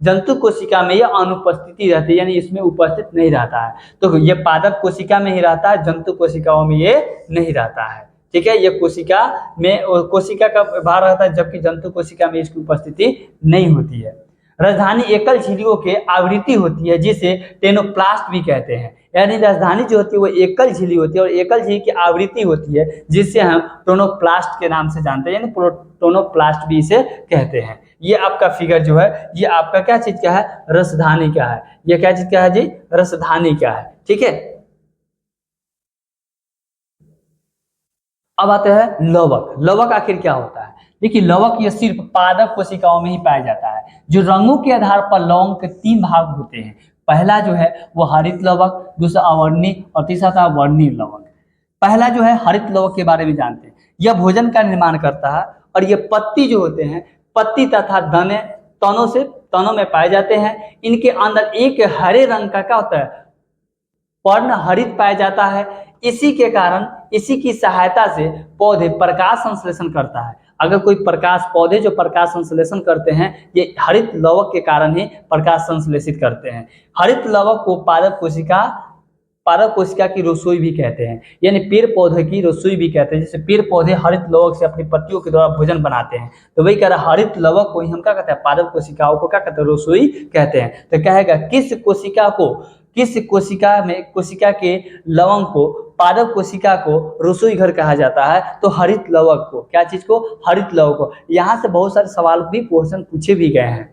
जंतु कोशिका में यह अनुपस्थिति रहती है, यानी इसमें उपस्थित नहीं रहता है। तो ये पादप कोशिका में ही रहता है, जंतु कोशिकाओं में ये नहीं रहता है। ठीक है, ये कोशिका का भाग रहता है, जबकि जंतु कोशिका में इसकी उपस्थिति नहीं होती है। राजधानी एकल झिल्लियों के आवृत्ति होती है जिसे टेनोप्लास्ट भी कहते हैं, यानी राजधानी जो होती है वो एकल झिल्ली होती है और एकल झिल्ली की आवृत्ति होती है जिसे हम टोनोप्लास्ट के नाम से जानते हैं, यानी टोनोप्लास्ट भी इसे कहते हैं। ये आपका फिगर जो है ये आपका क्या चीज का है, रसधानी का है। ये क्या चीज का है जी, रसधानी का है। ठीक है, अब आते हैं लवक। लवक आखिर क्या होता है? देखिए, लवक ये सिर्फ पादप कोशिकाओं में ही पाया जाता है। जो रंगों के आधार पर लवंग के 3 भाग होते हैं। पहला जो है वो हरित लवक, दूसरा अवर्णीय और तीसरा था वर्णीय लवक। पहला जो है हरित लवक के बारे में जानते हैं। यह भोजन का निर्माण करता है और ये पत्ती जो होते हैं, पत्ती तथा तनों में पाए जाते हैं। इनके अंदर एक हरे रंग का क्या होता है, पर्ण हरित पाया जाता है। इसी के कारण इसी की सहायता से पौधे प्रकाश संश्लेषण करता है। अगर कोई पौधे जो प्रकाश संश्लेषण करते हैं ये हरित लवक के कारण ही प्रकाश संश्लेषित करते हैं। हरित लवक को पादप कोशिका की रसोई भी कहते हैं, यानी पेड़ पौधे की रसोई भी कहते हैं। जैसे पेड़ पौधे हरित लवक से अपनी पत्तियों के द्वारा भोजन बनाते हैं, तो वही कह रहा है हरित लवक को ही हम क्या कहते हैं, पादप कोशिकाओं को क्या कहते हैं, रसोई कहते हैं। तो कहेगा किस कोशिका के लवंग को, पादप कोशिका को रसोई घर कहा जाता है? तो हरित लवक को, क्या चीज को, हरित लवक को। यहाँ से बहुत सारे सवाल भी क्वेश्चन पूछे भी गए हैं।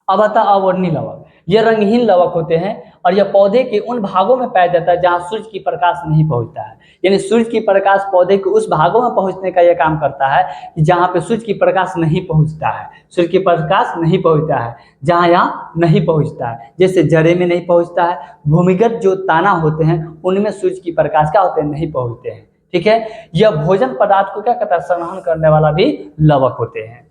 अब आता अवर्णीय लवक। यह रंगहीन लवक होते हैं और यह पौधे के उन भागों में पाया जाता है जहां सूर्य की प्रकाश नहीं पहुंचता है, यानी सूर्य की प्रकाश पौधे के उस भागों में पहुंचने का यह काम करता है कि जहां पे सूर्य की प्रकाश नहीं पहुंचता है, सूर्य की प्रकाश नहीं पहुंचता है, जहां यहाँ नहीं पहुंचता है। जैसे जड़े में नहीं पहुंचता है, भूमिगत जो ताना होते हैं उनमें सूर्य की प्रकाश क्या होते हैं, नहीं पहुंचते हैं। ठीक है, यह भोजन पदार्थ को क्या कहता है, संग्रहण करने वाला भी लवक होते हैं।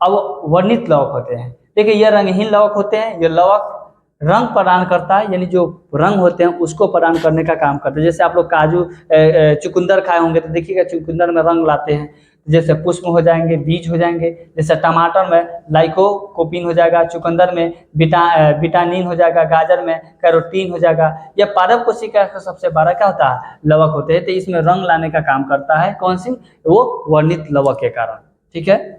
अब वर्णित लवक होते हैं। देखिए, यह रंगहीन लवक होते हैं। यह लवक रंग प्रदान करता है, यानी जो रंग होते हैं उसको प्रदान करने का काम करते हैं। जैसे आप लोग काजू चुकंदर खाए होंगे तो देखिएगा चुकंदर में रंग लाते हैं, जैसे पुष्प हो जाएंगे, बीज हो जाएंगे। जैसे टमाटर में लाइकोपिन हो जाएगा, चुकंदर में विटामिन हो जाएगा, गाजर में कैरोटीन हो जाएगा। यह पादप कोशिका का सबसे बड़ा क्या होता है, लवक होते हैं। तो इसमें रंग लाने का काम करता है कौन सी, वो वर्णित लवक के कारण। ठीक है,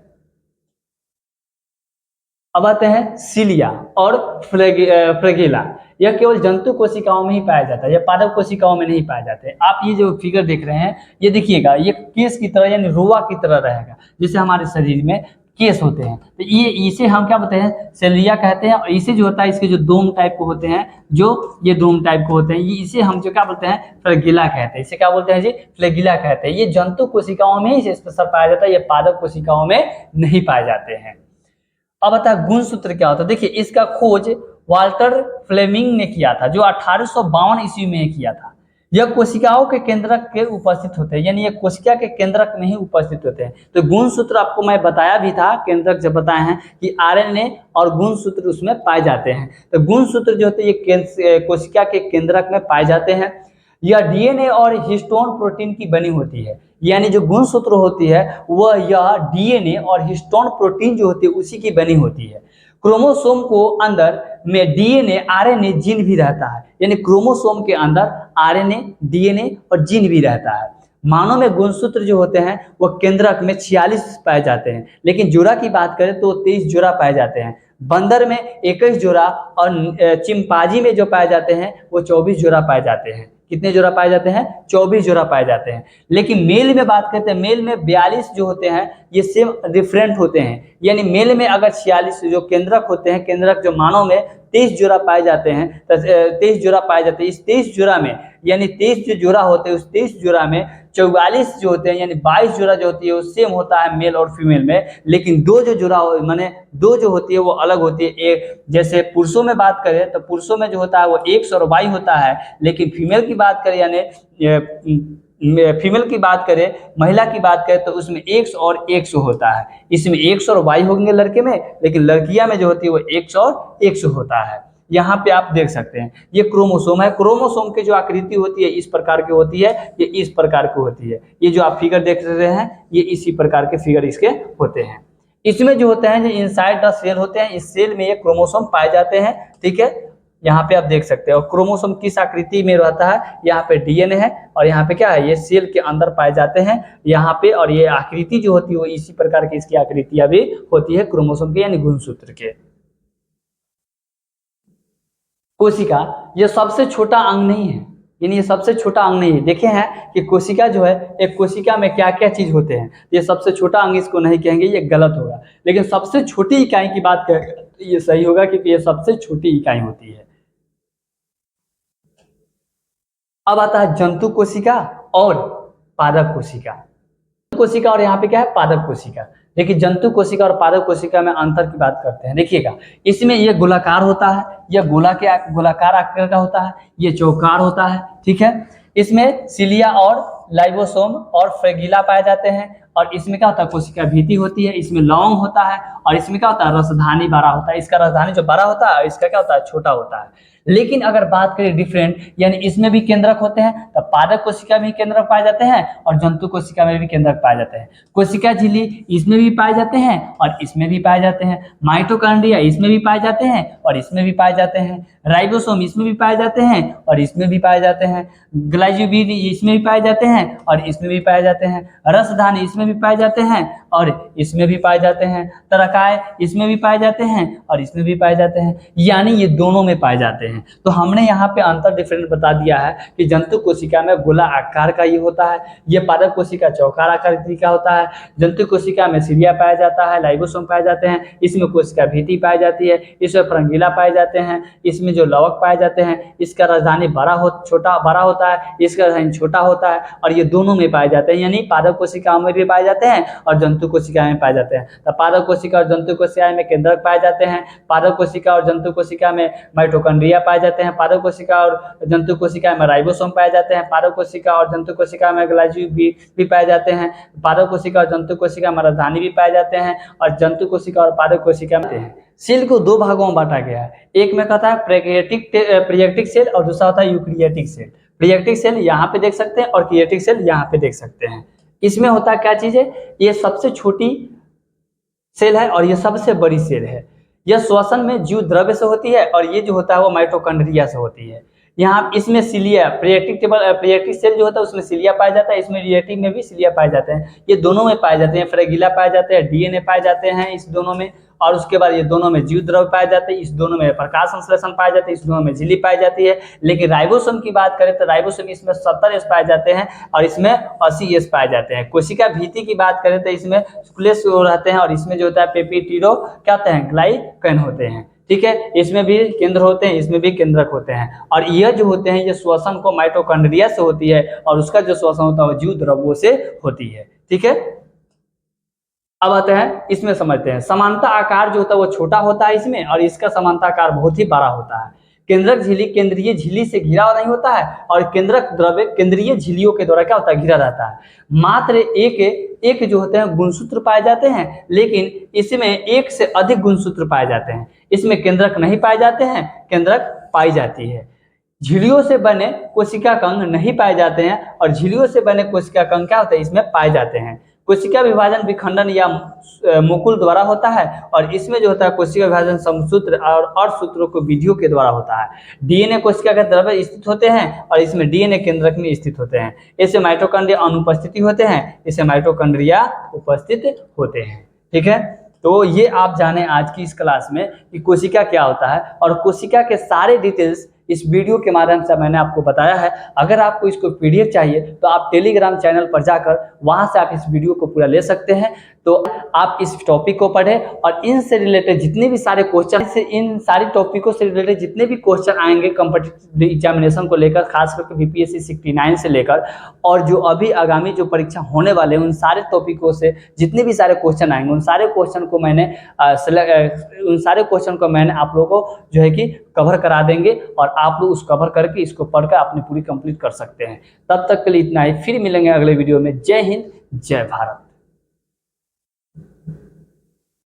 अब आते हैं सिलिया और फ्लैगेला। यह केवल जंतु कोशिकाओं में ही पाया जाता है, यह पादप कोशिकाओं में नहीं पाए जाते। आप ये जो फिगर देख रहे हैं ये देखिएगा, ये केस की तरह यानी रुआ की तरह रहेगा, जैसे हमारे शरीर में केस होते हैं। तो ये इसे हम क्या बोलते हैं, सेलिया कहते हैं। और इसे जो होता है इसके जो दोम टाइप को होते हैं, जो ये दोम टाइप को होते हैं, ये इसे हम जो क्या बोलते हैं, फ्लैगेला कहते हैं। इसे क्या बोलते हैं जी, फ्लैगेला कहते हैं। ये जंतु कोशिकाओं में ही स्पेशल पाया जाता है, ये पादप कोशिकाओं में नहीं पाए जाते हैं। अब बता गुणसूत्र क्या होता है। देखिए, इसका खोज वाल्टर फ्लेमिंग ने किया था, जो 1852 ईस्वी में किया था। यह कोशिकाओं के केंद्रक के उपस्थित होते हैं, यानी ये कोशिका के केंद्रक में ही उपस्थित होते हैं। तो गुणसूत्र आपको मैं बताया भी था, केंद्रक जब बताए हैं कि आरएनए और गुणसूत्र उसमें पाए जाते हैं। तो गुणसूत्र जो होते हैं ये कोशिका के केंद्रक में पाए जाते हैं। यह डीएनए और हिस्टोन प्रोटीन की बनी होती है, यानी जो गुणसूत्र होती है वह यह डीएनए और हिस्टोन प्रोटीन जो होती है उसी की बनी होती है। क्रोमोसोम को अंदर में डीएनए, आरएनए, जीन भी रहता है, यानी क्रोमोसोम के अंदर आरएनए, डीएनए और जीन भी रहता है। मानव में गुणसूत्र जो होते हैं वह केंद्रक में 46 पाए जाते हैं, लेकिन जोड़ा की बात करें तो 23 जोड़ा पाए जाते हैं। बंदर में 21 जोड़ा और चिंपांजी में जो पाए जाते हैं वो 24 जोड़ा पाए जाते हैं। कितने जोड़ा पाए जाते हैं? 24 जोड़ा पाए जाते हैं। लेकिन मेल में बात करते हैं, मेल में 42 जो होते हैं ये सेम डिफरेंट होते हैं, यानी मेल में अगर 46 जो केंद्रक होते हैं, केंद्रक जो मानव में 23 जोड़ा पाए जाते हैं, 23 जोड़ा पाए जाते हैं। इस 23 जोड़ा में, यानी 23 जो जोड़ा होते हैं उस 23 जोड़ा में 44 जो होते हैं, यानी 22 जोड़ा जो होती है वो सेम होता है मेल और फीमेल में। लेकिन दो जो जोड़ा माने दो जो होती है वो अलग होती है। एक जैसे पुरुषों में बात करें तो पुरुषों में जो होता है वो X और Y होता है, लेकिन फीमेल की बात करें यानी फीमेल की बात करें, महिला की बात करें तो उसमें X और X होता है। इसमें X और Y होंगे लड़के में, लेकिन लड़कियां में जो होती है वो X और X होता है। यहाँ पे आप देख सकते हैं ये क्रोमोसोम है। क्रोमोसोम की जो आकृति होती है इस प्रकार की होती है, ये इस प्रकार की होती है। ये जो आप फिगर देख रहे हैं ये इसी प्रकार के फिगर इसके होते हैं। इसमें जो होते हैं जो इनसाइड द सेल होते हैं, इस सेल में ये क्रोमोसोम पाए जाते हैं। ठीक है, यहाँ पे आप देख सकते हैं। और क्रोमोसोम किस आकृति में रहता है? यहाँ पे डीएनए है और यहाँ पे क्या है, ये सेल के अंदर पाए जाते हैं यहाँ पे। और ये आकृति जो होती है वो इसी प्रकार की इसकी आकृतियां भी होती है क्रोमोसोम के, यानी गुणसूत्र के। कोशिका ये सबसे छोटा अंग नहीं है, यानी ये सबसे छोटा अंग नहीं है। देखे हैं कि कोशिका जो है, एक कोशिका में क्या क्या चीज होते हैं। ये सबसे छोटा अंग इसको नहीं कहेंगे, ये गलत होगा। लेकिन सबसे छोटी इकाई की बात करें तो ये सही होगा, क्योंकि ये सबसे छोटी इकाई होती है। अब आता है जंतु कोशिका और पादप कोशिका। कोशिका और यहाँ पे क्या है, पादप कोशिका। देखिए जंतु कोशिका और पादप कोशिका में अंतर की बात करते हैं। देखिएगा, इसमें ये गोलाकार होता है, यह गोलाकार आकार का होता है, ये चौकार होता है। ठीक है, इसमें सिलिया और लाइबोसोम और फ्रेगिला पाए जाते हैं। और इसमें क्या होता है, कोशिका भीति होती है, इसमें लौंग होता है और इसमें क्या होता है, रसधानी बड़ा होता है। इसका रसधानी जो बड़ा होता है, इसका क्या होता है, छोटा होता है। लेकिन अगर बात करें डिफरेंट, यानी इसमें भी केंद्रक होते हैं, तो पादप कोशिका में भी केंद्रक पाए जाते हैं और जंतु कोशिका में भी केंद्रक पाए जाते हैं। कोशिका झिल्ली इसमें भी पाए जाते हैं और इसमें भी पाए जाते हैं। माइटोकॉन्ड्रिया इसमें भी पाए जाते हैं और इसमें भी पाए जाते हैं। राइबोसोम इसमें भी पाए जाते हैं और इसमें भी पाए जाते हैं। ग्लाइकोजिन इसमें भी पाए जाते हैं और इसमें भी पाए जाते हैं। रसधानी इसमें भी पाए जाते हैं और इसमें भी पाए जाते हैं। तरकाय इसमें भी पाए जाते हैं और इसमें भी पाए जाते हैं, यानी ये दोनों में पाए जाते हैं। तो हमने यहाँ पे अंतर डिफरेंट बता दिया है कि जंतु कोशिका में गोला आकार का ये होता है, ये पादप कोशिका चौकार आकृति का होता है। जंतु कोशिका में सिलिया पाया जाता है, लाइबोसोम पाए जाते हैं, इसमें कोशिका भीति पाई जाती है, इसमें फ्रंगीला पाए जाते हैं, इसमें जो लवक पाए जाते हैं, इसका राजधानी बड़ा होता है, इसका राजधानी छोटा होता है। और ये दोनों में पाए जाते हैं, यानी पादप कोशिका में भी पाए जाते हैं और जंतु कोशिका में पाए जाते हैं। तो पादप कोशिका और जंतु कोशिका में केंद्रक पाए जाते हैं। पादप कोशिका और जंतु कोशिका में माइटोकॉन्ड्रिया पाए जाते हैं। पादप कोशिका और जंतु कोशिका में राइबोसोम पाए जाते हैं। पादप कोशिका और जंतु कोशिका में ग्लाइकोजिन भी पाए जाते हैं। पादप कोशिका और जंतु कोशिका में राजधानी भी पाए जाते हैं और जंतु कोशिका और पादप कोशिका में। सेल को दो भागों में बांटा गया है, एक में कहता है प्रोकैरियोटिक सेल और दूसरा होता है यूकेरियोटिक सेल। प्रोकैरियोटिक सेल यहाँ पे देख सकते हैं और यूकेरियोटिक सेल यहाँ पे देख सकते हैं। इसमें होता क्या चीज है, ये सबसे छोटी सेल है और ये सबसे बड़ी सेल है। यह श्वसन में जीव द्रव्य से होती है और ये जो होता है वो माइटोकॉन्ड्रिया से होती है। यहाँ इसमें सिलिया प्रोकैरियोटिक सेल जो होता है उसमें सिलिया पाया जाता है, इसमें यूकेरियोटिक में भी सिलिया पाए जाते हैं। ये दोनों में पाए जाते हैं, फ्रैगिला पाए जाते हैं, डीएनए पाए जाते हैं इस दोनों में। और उसके बाद ये दोनों में जीव द्रव्य पाए जाते हैं, इस दोनों में प्रकाश संश्लेषण पाए जाते हैं, इस दोनों में झिल्ली पाई जाती है। लेकिन राइबोसोम की बात करें तो राइबोसोम इसमें 70 एस पाए जाते हैं और इसमें 80 एस पाए जाते हैं। कोशिका भीति की बात करें तो इसमें शुक्लेश रहते हैं और इसमें जो होता है पेप्टिडो क्या होते हैं, ग्लाइकन होते हैं। ठीक है, इसमें भी केंद्र होते हैं, इसमें भी केंद्रक होते हैं। और यह जो होते हैं ये श्वसन को माइटोकॉन्ड्रिया से होती है और उसका जो श्वसन होता है वो जीव द्रव्यों से होती है। ठीक है, अब आते हैं इसमें समझते हैं। समानता आकार जो होता है वो छोटा होता है इसमें और इसका समानता आकार बहुत ही बड़ा होता है। केंद्रक झिल्ली केंद्रीय झिल्ली से घिरा हुआ नहीं होता है, और केंद्रक द्रव्य केंद्रीय झिल्लियों के द्वारा क्या होता है, घिरा रहता है। मात्र एक जो होते हैं गुणसूत्र पाए जाते हैं, लेकिन इसमें एक से अधिक गुणसूत्र पाए जाते हैं। इसमें केंद्रक नहीं पाए जाते हैं, केंद्रक पाई जाती है। झिल्लियों से बने कोशिका कंग नहीं पाए जाते हैं, और झिल्लियों से बने कोशिका कंग क्या होते हैं, इसमें पाए जाते हैं। कोशिका विभाजन विखंडन या मुकुल द्वारा होता है, और इसमें जो होता है कोशिका विभाजन समसूत्र और अर्धसूत्रों को विधियों के द्वारा होता है। डीएनए कोशिका के द्रव्य स्थित होते हैं, और इसमें डीएनए केंद्रक में स्थित होते हैं। इससे माइटोकॉन्ड्रिया अनुपस्थिति होते हैं, इससे माइटोकॉन्ड्रिया उपस्थित होते हैं। ठीक है, तो ये आप जाने आज की इस क्लास में कि कोशिका क्या होता है, और कोशिका के सारे डिटेल्स इस वीडियो के माध्यम से मैंने आपको बताया है। अगर आपको इसको पीडीएफ चाहिए तो आप टेलीग्राम चैनल पर जाकर वहां से आप इस वीडियो को पूरा ले सकते हैं। तो आप इस टॉपिक को पढ़ें, और इनसे रिलेटेड जितने भी सारे क्वेश्चन से, इन सारी टॉपिकों से रिलेटेड जितने भी क्वेश्चन आएंगे कॉम्पिटिटिव एग्जामिनेशन को लेकर, खास करके बीपीएससी 69 से लेकर, और जो अभी आगामी जो परीक्षा होने वाले हैं उन सारे टॉपिकों से जितने भी सारे क्वेश्चन आएंगे, उन सारे क्वेश्चन को मैंने आप लोगों को जो है कि कवर करा देंगे, और आप लोग उस कवर करके इसको पढ़कर अपनी पूरी कंप्लीट कर सकते हैं। तब तक के लिए इतना ही, फिर मिलेंगे अगले वीडियो में। जय हिंद, जय भारत।